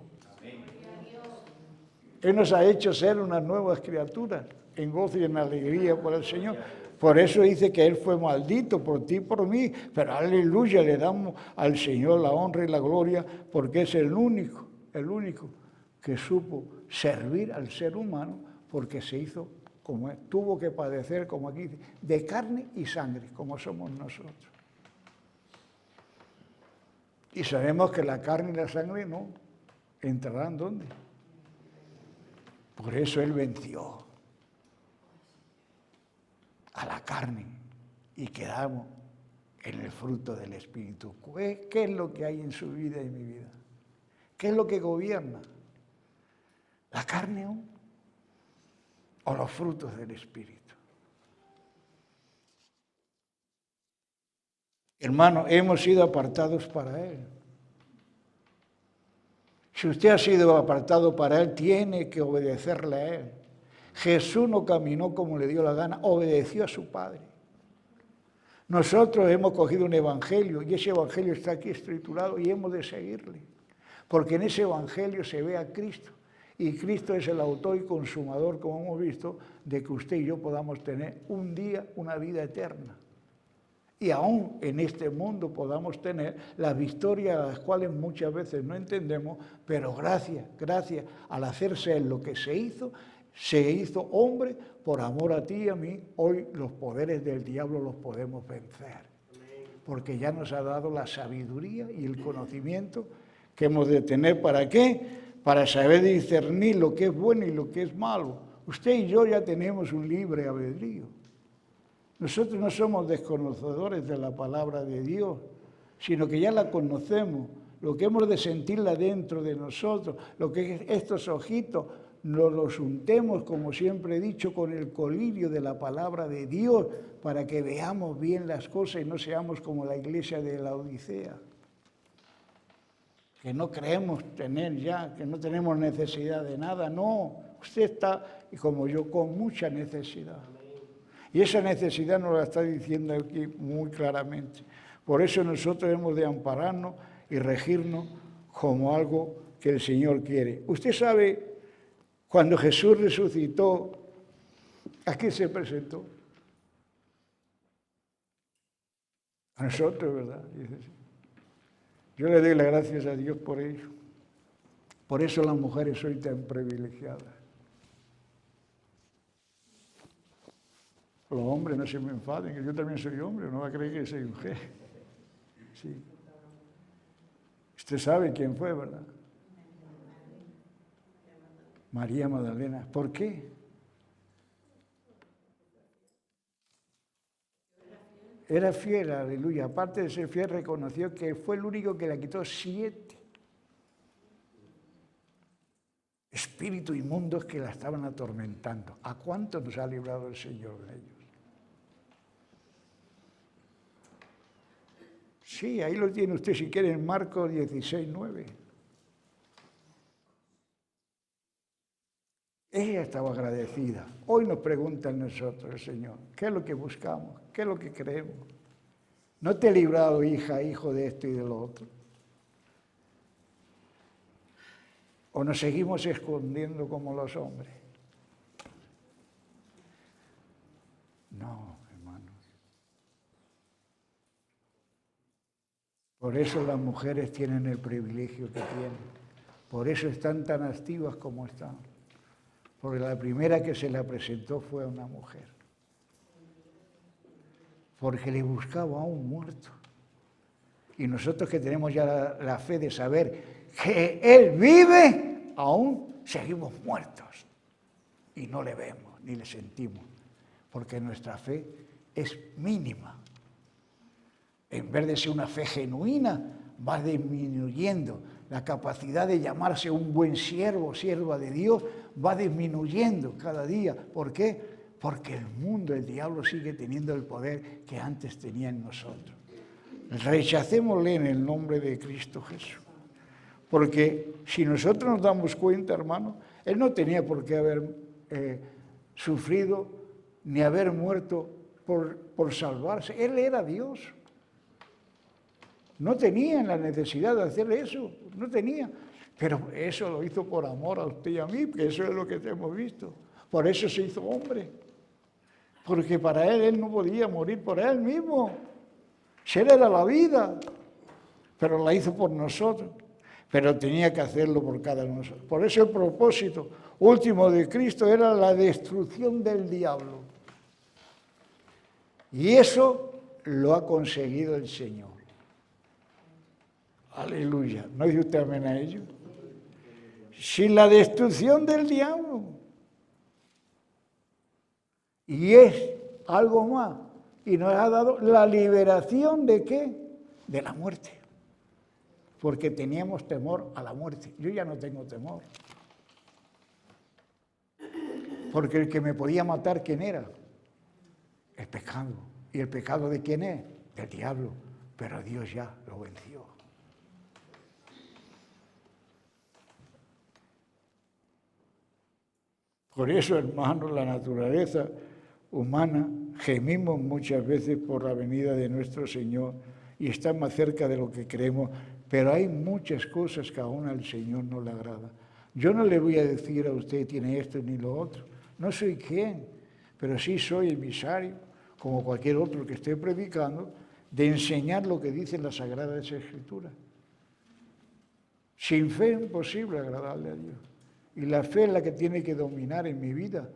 Él nos ha hecho ser unas nuevas criaturas, en gozo y en alegría por el Señor. Por eso dice que Él fue maldito por ti y por mí, pero aleluya, le damos al Señor la honra y la gloria, porque es el único que supo servir al ser humano, porque se hizo como él, tuvo que padecer, como aquí dice, de carne y sangre, como somos nosotros. Y sabemos que la carne y la sangre no entrarán ¿dónde? Por eso Él venció a la carne y quedamos en el fruto del Espíritu. ¿Qué es lo que hay en su vida y en mi vida? ¿Qué es lo que gobierna? ¿La carne o los frutos del Espíritu? Hermano, hemos sido apartados para Él. Si usted ha sido apartado para Él, tiene que obedecerle a Él. Jesús no caminó como le dio la gana, obedeció a su Padre. Nosotros hemos cogido un evangelio y ese evangelio está aquí escriturado y hemos de seguirle. Porque en ese evangelio se ve a Cristo. Y Cristo es el autor y consumador, como hemos visto, de que usted y yo podamos tener un día una vida eterna. Y aún en este mundo podamos tener las victorias a las cuales muchas veces no entendemos, pero gracias al hacerse Él lo que se hizo hombre por amor a ti y a mí, hoy los poderes del diablo los podemos vencer. Porque ya nos ha dado la sabiduría y el conocimiento que hemos de tener. ¿Para qué? Para saber discernir lo que es bueno y lo que es malo. Usted y yo ya tenemos un libre albedrío. Nosotros no somos desconocedores de la palabra de Dios, sino que ya la conocemos. Lo que hemos de sentirla dentro de nosotros, lo que estos ojitos nos los untemos, como siempre he dicho, con el colirio de la palabra de Dios, para que veamos bien las cosas y no seamos como la iglesia de la Odisea, que no creemos tener ya, que no tenemos necesidad de nada. No, usted está, y como yo, con mucha necesidad. Y esa necesidad nos la está diciendo aquí muy claramente. Por eso nosotros hemos de ampararnos y regirnos como algo que el Señor quiere. Usted sabe, cuando Jesús resucitó, ¿a quién se presentó? A nosotros, ¿verdad? Yo le doy las gracias a Dios por ello. Por eso las mujeres soy tan privilegiadas. Los hombres no se me enfaden, que yo también soy hombre, no va a creer que soy mujer. Sí. Usted sabe quién fue, ¿verdad? María Magdalena. ¿Por qué? Era fiel, aleluya. Aparte de ser fiel, reconoció que fue el único que le quitó 7 espíritus inmundos que la estaban atormentando. ¿A cuánto nos ha librado el Señor de ellos? Sí, ahí lo tiene usted si quiere en Marcos 16:9. Ella estaba agradecida. Hoy nos pregunta a nosotros el Señor, ¿qué es lo que buscamos? ¿Qué es lo que creemos? ¿No te he librado, hija, hijo, de esto y de lo otro? ¿O nos seguimos escondiendo como los hombres? No, hermanos. Por eso las mujeres tienen el privilegio que tienen. Por eso están tan activas como están. Porque la primera que se la presentó fue a una mujer. Porque le buscaba a un muerto. Y nosotros que tenemos ya la fe de saber que Él vive, aún seguimos muertos. Y no le vemos, ni le sentimos. Porque nuestra fe es mínima. En vez de ser una fe genuina, va disminuyendo. La capacidad de llamarse un buen siervo, sierva de Dios, va disminuyendo cada día. ¿Por qué? Porque el mundo, el diablo, sigue teniendo el poder que antes tenía en nosotros. Rechacémosle en el nombre de Cristo Jesús. Porque si nosotros nos damos cuenta, hermano, Él no tenía por qué haber sufrido ni haber muerto por salvarse. Él era Dios. No tenía la necesidad de hacer eso, no tenía. Pero eso lo hizo por amor a usted y a mí, que eso es lo que hemos visto. Por eso se hizo hombre. Porque para Él no podía morir por Él mismo. Si Él era la vida, pero la hizo por nosotros. Pero tenía que hacerlo por cada uno de nosotros. Por eso el propósito último de Cristo era la destrucción del diablo. Y eso lo ha conseguido el Señor. Aleluya. ¿No dice usted amén a ello? Sin la destrucción del diablo. Y es algo más. Y nos ha dado la liberación ¿de qué? De la muerte. Porque teníamos temor a la muerte. Yo ya no tengo temor. Porque el que me podía matar, ¿quién era? El pecado. ¿Y el pecado de quién es? Del diablo. Pero Dios ya lo venció. Por eso, hermanos, la naturaleza humana gemimos muchas veces por la venida de nuestro Señor y está más cerca de lo que creemos, pero hay muchas cosas que aún al Señor no le agrada. Yo no le voy a decir a usted tiene esto ni lo otro, no soy quien, pero sí soy emisario, como cualquier otro que esté predicando, de enseñar lo que dicen las Sagradas Escrituras. Sin fe es imposible agradarle a Dios. Y la fe es la que tiene que dominar en mi vida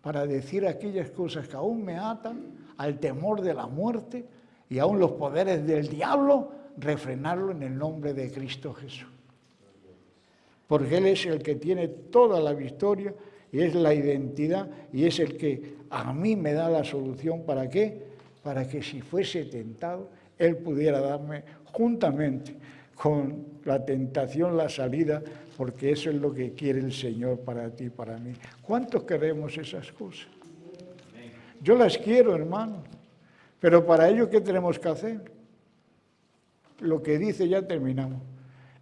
para decir aquellas cosas que aún me atan al temor de la muerte y aún los poderes del diablo, refrenarlo en el nombre de Cristo Jesús. Porque Él es el que tiene toda la victoria y es la identidad y es el que a mí me da la solución. ¿Para qué? Para que si fuese tentado, Él pudiera darme juntamente con la tentación, la salida, porque eso es lo que quiere el Señor para ti y para mí. ¿Cuántos queremos esas cosas? Yo las quiero, hermano, pero para ello, ¿qué tenemos que hacer? Lo que dice, ya terminamos.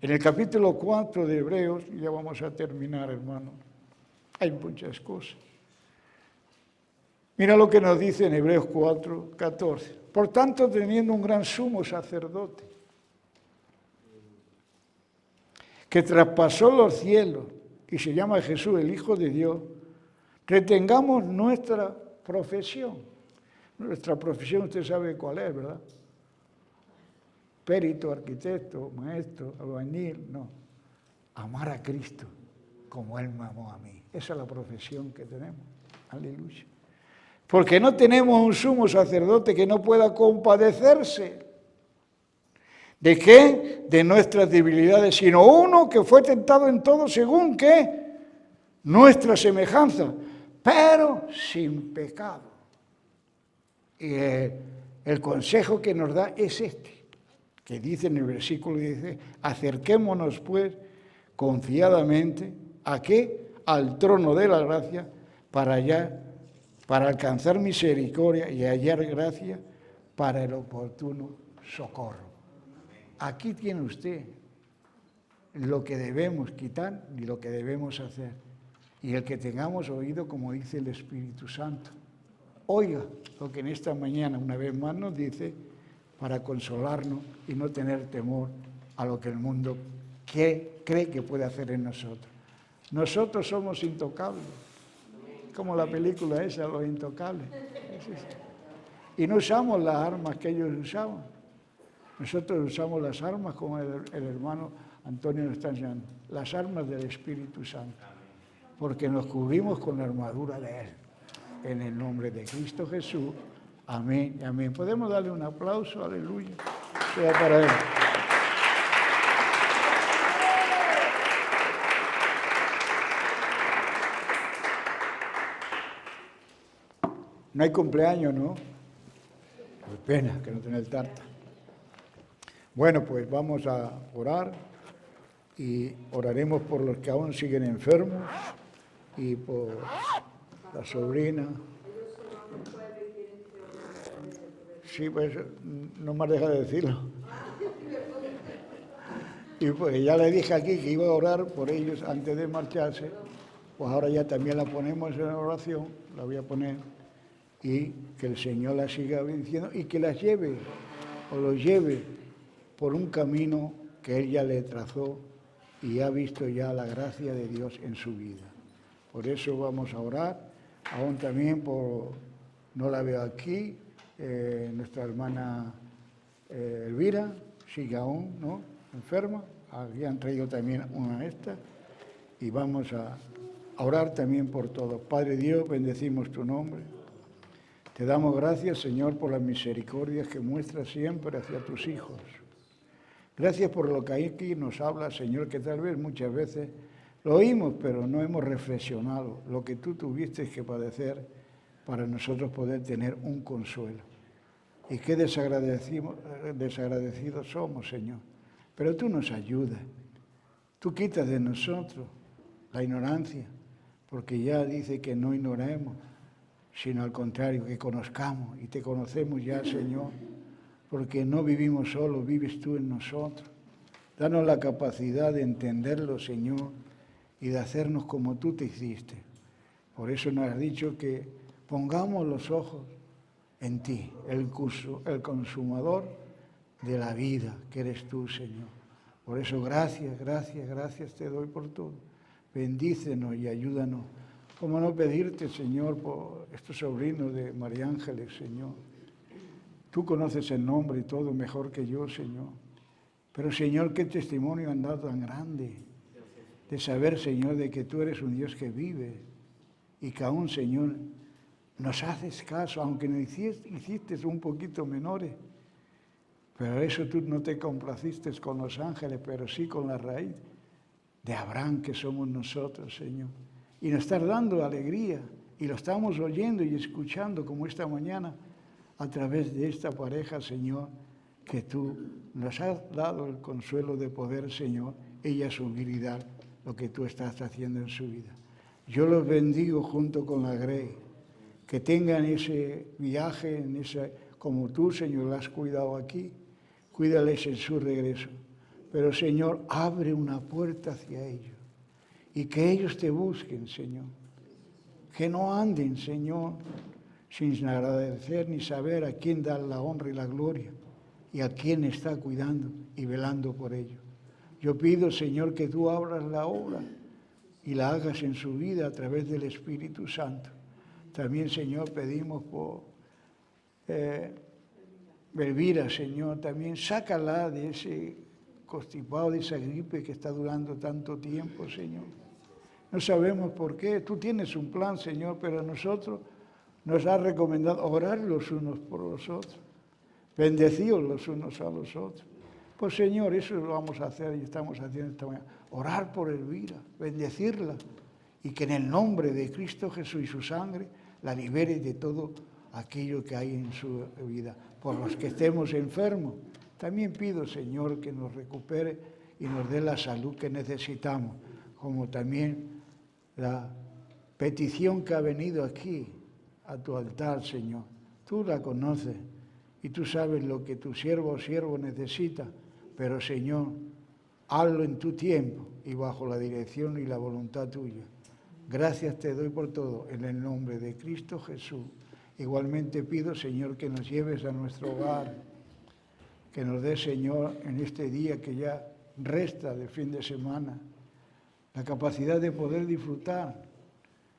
En el capítulo 4 de Hebreos, ya vamos a terminar, hermano, hay muchas cosas. Mira lo que nos dice en Hebreos 4, 14. Por tanto, teniendo un gran sumo sacerdote, que traspasó los cielos y se llama Jesús, el Hijo de Dios, retengamos nuestra profesión. Nuestra profesión, usted sabe cuál es, ¿verdad? Perito, arquitecto, maestro, albañil, no. amar a Cristo como Él me amó a mí. Esa es la profesión que tenemos. Aleluya. Porque no tenemos un sumo sacerdote que no pueda compadecerse. ¿De qué? De nuestras debilidades, sino uno que fue tentado en todo según ¿qué? Nuestra semejanza, pero sin pecado. Y el consejo que nos da es este, que dice en el versículo 10, acerquémonos pues confiadamente, ¿a qué? Al trono de la gracia, para alcanzar misericordia y hallar gracia para el oportuno socorro. Aquí tiene usted lo que debemos quitar y lo que debemos hacer. Y el que tengamos oído, como dice el Espíritu Santo, oiga lo que en esta mañana una vez más nos dice, para consolarnos y no tener temor a lo que el mundo cree que puede hacer en nosotros. Nosotros somos intocables, como la película esa, Los Intocables. Y no usamos las armas que ellos usaban. Nosotros usamos las armas, como el hermano Antonio nos está enseñando, las armas del Espíritu Santo, porque nos cubrimos con la armadura de Él. En el nombre de Cristo Jesús. Amén y amén. ¿Podemos darle un aplauso? Aleluya. Sea para Él. No hay cumpleaños, ¿no? Qué pena que no tiene el tarta. Bueno, pues vamos a orar y oraremos por los que aún siguen enfermos y por la sobrina. Sí, pues no me deja de decirlo. Y pues ya le dije aquí que iba a orar por ellos antes de marcharse, pues ahora ya también la ponemos en oración, la voy a poner, y que el Señor la siga bendiciendo y que las lleve o los lleve por un camino que Él ya le trazó y ha visto ya la gracia de Dios en su vida. Por eso vamos a orar, aún también por, no la veo aquí, nuestra hermana Elvira, sigue aún, ¿no? Enferma, habían traído también una esta, y vamos a orar también por todos. Padre Dios, bendecimos tu nombre. Te damos gracias, Señor, por las misericordias que muestras siempre hacia tus hijos. Gracias por lo que aquí nos habla, Señor, que tal vez muchas veces lo oímos, pero no hemos reflexionado lo que tú tuviste que padecer para nosotros poder tener un consuelo. Y qué desagradecidos somos, Señor. Pero tú nos ayudas. Tú quitas de nosotros la ignorancia, porque ya dice que no ignoremos, sino al contrario, que conozcamos y te conocemos ya, Señor, porque no vivimos solos, vives tú en nosotros. Danos la capacidad de entenderlo, Señor, y de hacernos como tú te hiciste. Por eso nos has dicho que pongamos los ojos en ti, el consumador de la vida, que eres tú, Señor. Por eso gracias te doy por todo. Bendícenos y ayúdanos. ¿Cómo no pedirte, Señor, por estos sobrinos de María Ángeles, Señor? Tú conoces el nombre y todo mejor que yo, Señor. Pero, Señor, qué testimonio han dado tan grande de saber, Señor, de que tú eres un Dios que vive y que aún, Señor, nos haces caso, aunque nos hiciste un poquito menores. Pero eso tú no te complaciste con los ángeles, pero sí con la raíz de Abraham que somos nosotros, Señor. Y nos estás dando alegría y lo estamos oyendo y escuchando como esta mañana a través de esta pareja, Señor, que tú nos has dado el consuelo de poder, Señor, ella subir y dar lo que tú estás haciendo en su vida. Yo los bendigo junto con la Grey, que tengan ese viaje, como tú, Señor, lo has cuidado aquí, cuídales en su regreso. Pero, Señor, abre una puerta hacia ellos y que ellos te busquen, Señor. Que no anden, Señor, sin agradecer ni saber a quién dar la honra y la gloria y a quién está cuidando y velando por ellos. Yo pido, Señor, que tú abras la obra y la hagas en su vida a través del Espíritu Santo. También, Señor, pedimos por Elvira, Señor, también sácala de ese constipado de esa gripe que está durando tanto tiempo, Señor. No sabemos por qué. Tú tienes un plan, Señor, pero a nosotros nos has recomendado orar los unos por los otros, bendecidos los unos a los otros. Pues, Señor, eso lo vamos a hacer y estamos haciendo esta mañana. Orar por Elvira, bendecirla y que en el nombre de Cristo Jesús y su sangre la libere de todo aquello que hay en su vida. Por los que estemos enfermos, también pido, Señor, que nos recupere y nos dé la salud que necesitamos, como también la petición que ha venido aquí a tu altar, Señor. Tú la conoces y tú sabes lo que tu siervo o siervo necesita, pero, Señor, hazlo en tu tiempo y bajo la dirección y la voluntad tuya. Gracias te doy por todo, en el nombre de Cristo Jesús. Igualmente pido, Señor, que nos lleves a nuestro hogar, que nos dé, Señor, en este día que ya resta de fin de semana, la capacidad de poder disfrutar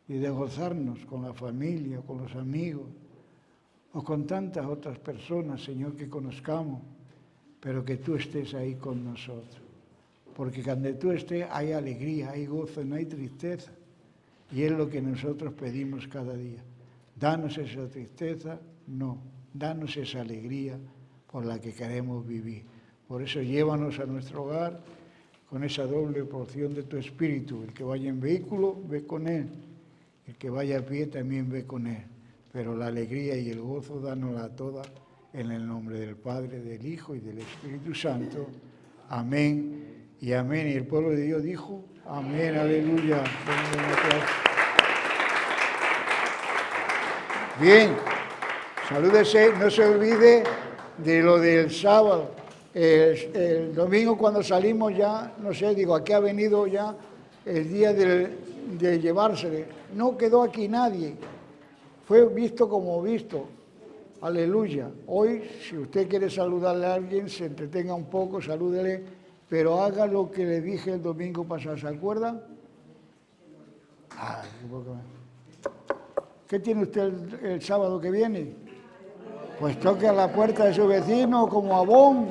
y de gozarnos con la familia, con los amigos, o con tantas otras personas, Señor, que conozcamos, pero que tú estés ahí con nosotros. Porque cuando tú estés hay alegría, hay gozo, no hay tristeza. Y es lo que nosotros pedimos cada día. Danos esa tristeza, no. Danos esa alegría por la que queremos vivir. Por eso llévanos a nuestro hogar con esa doble porción de tu Espíritu. El que vaya en vehículo, ve con él. El que vaya a pie, también ve con él. Pero la alegría y el gozo, dánosla toda en el nombre del Padre, del Hijo y del Espíritu Santo. Amén y amén. Y el pueblo de Dios dijo, amén, aleluya. Bien, salúdese, no se olvide de lo del sábado. El domingo cuando salimos ya, no sé, digo, aquí ha venido ya el día de llevársele. No quedó aquí nadie, fue visto como visto. Aleluya. Hoy, si usted quiere saludarle a alguien, se entretenga un poco, salúdele, pero haga lo que le dije el domingo pasado, ¿se acuerdan? ¿Qué tiene usted el sábado que viene? Pues toque a la puerta de su vecino como abón.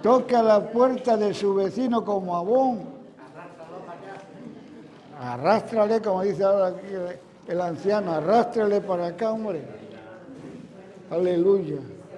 Toque a la puerta de su vecino como abón. Arrástrale, como dice ahora aquí el anciano, arrástrale para acá, hombre. Aleluya.